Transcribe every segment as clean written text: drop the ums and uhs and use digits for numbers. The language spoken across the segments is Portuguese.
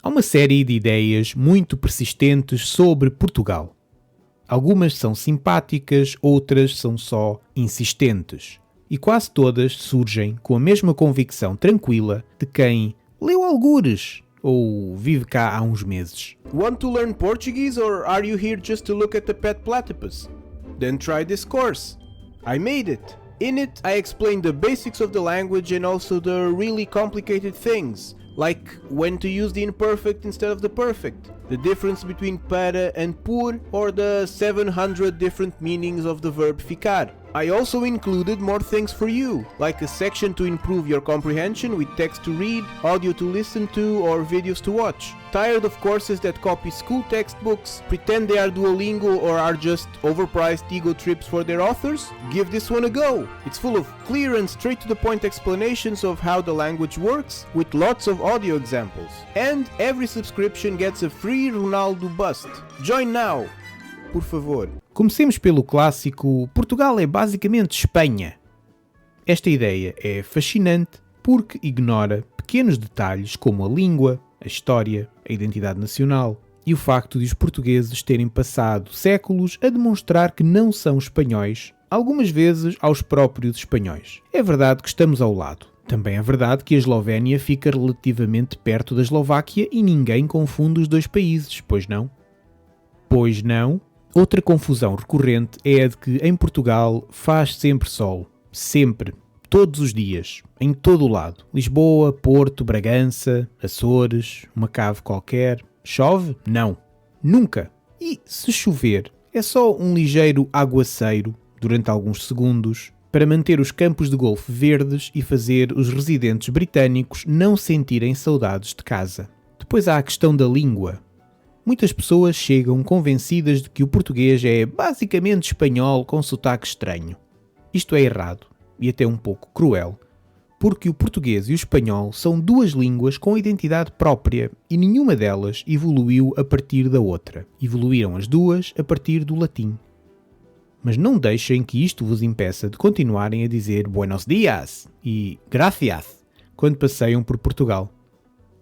Há uma série de ideias muito persistentes sobre Portugal. Algumas são simpáticas, outras são só insistentes. E quase todas surgem com a mesma convicção tranquila de quem leu algures ou vive cá há uns meses. Want to learn Portuguese or are you here just to look at the pet platypus? Then try this course. I made it. In it, I explain the basics of the language and also the really complicated things, like when to use the imperfect instead of the perfect, the difference between para and por, or the 700 different meanings of the verb ficar. I also included more things for you, like a section to improve your comprehension with text to read, audio to listen to, or videos to watch. Tired of courses that copy school textbooks, pretend they are Duolingo or are just overpriced ego trips for their authors? Give this one a go! It's full of clear and straight to the point explanations of how the language works, with lots of audio examples. And every subscription gets a free Ronaldo bust. Join now! Por favor. Comecemos pelo clássico Portugal é basicamente Espanha. Esta ideia é fascinante porque ignora pequenos detalhes como a língua, a história, a identidade nacional e o facto de os portugueses terem passado séculos a demonstrar que não são espanhóis, algumas vezes aos próprios espanhóis. É verdade que estamos ao lado. Também é verdade que a Eslovénia fica relativamente perto da Eslováquia e ninguém confunde os dois países, pois não? Pois não? Outra confusão recorrente é a de que em Portugal faz sempre sol. Sempre. Todos os dias. Em todo o lado. Lisboa, Porto, Bragança, Açores, uma cave qualquer. Chove? Não. Nunca. E se chover, é só um ligeiro aguaceiro durante alguns segundos para manter os campos de golfe verdes e fazer os residentes britânicos não sentirem saudades de casa. Depois há a questão da língua. Muitas pessoas chegam convencidas de que o português é basicamente espanhol com sotaque estranho. Isto é errado e até um pouco cruel, porque o português e o espanhol são duas línguas com identidade própria e nenhuma delas evoluiu a partir da outra. Evoluíram as duas a partir do latim. Mas não deixem que isto vos impeça de continuarem a dizer buenos dias e gracias quando passeiam por Portugal.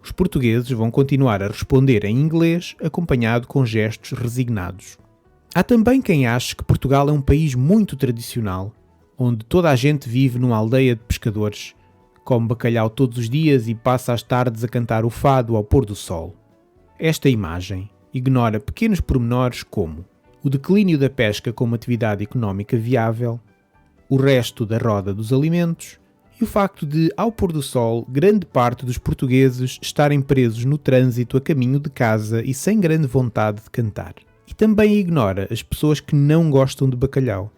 Os portugueses vão continuar a responder em inglês, acompanhado com gestos resignados. Há também quem ache que Portugal é um país muito tradicional, onde toda a gente vive numa aldeia de pescadores, come bacalhau todos os dias e passa as tardes a cantar o fado ao pôr do sol. Esta imagem ignora pequenos pormenores como o declínio da pesca como atividade económica viável, o resto da roda dos alimentos, e o facto de, ao pôr do sol, grande parte dos portugueses estarem presos no trânsito a caminho de casa e sem grande vontade de cantar. E também ignora as pessoas que não gostam de bacalhau.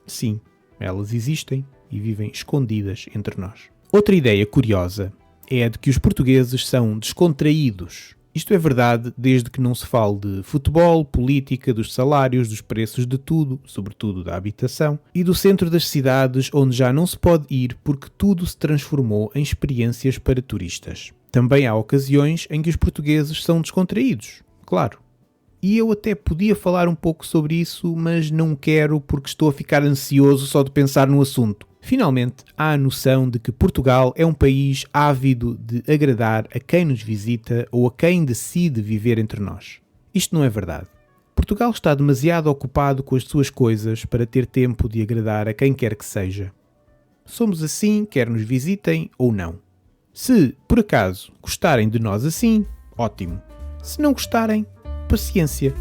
Sim, elas existem e vivem escondidas entre nós. Outra ideia curiosa é a de que os portugueses são descontraídos. Isto é verdade desde que não se fale de futebol, política, dos salários, dos preços de tudo, sobretudo da habitação, e do centro das cidades onde já não se pode ir porque tudo se transformou em experiências para turistas. Também há ocasiões em que os portugueses são descontraídos, claro. E eu até podia falar um pouco sobre isso, mas não quero porque estou a ficar ansioso só de pensar no assunto. Finalmente, há a noção de que Portugal é um país ávido de agradar a quem nos visita ou a quem decide viver entre nós. Isto não é verdade. Portugal está demasiado ocupado com as suas coisas para ter tempo de agradar a quem quer que seja. Somos assim, quer nos visitem ou não. Se, por acaso, gostarem de nós assim, ótimo. Se não gostarem, paciência.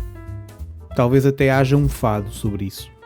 Talvez até haja um fado sobre isso.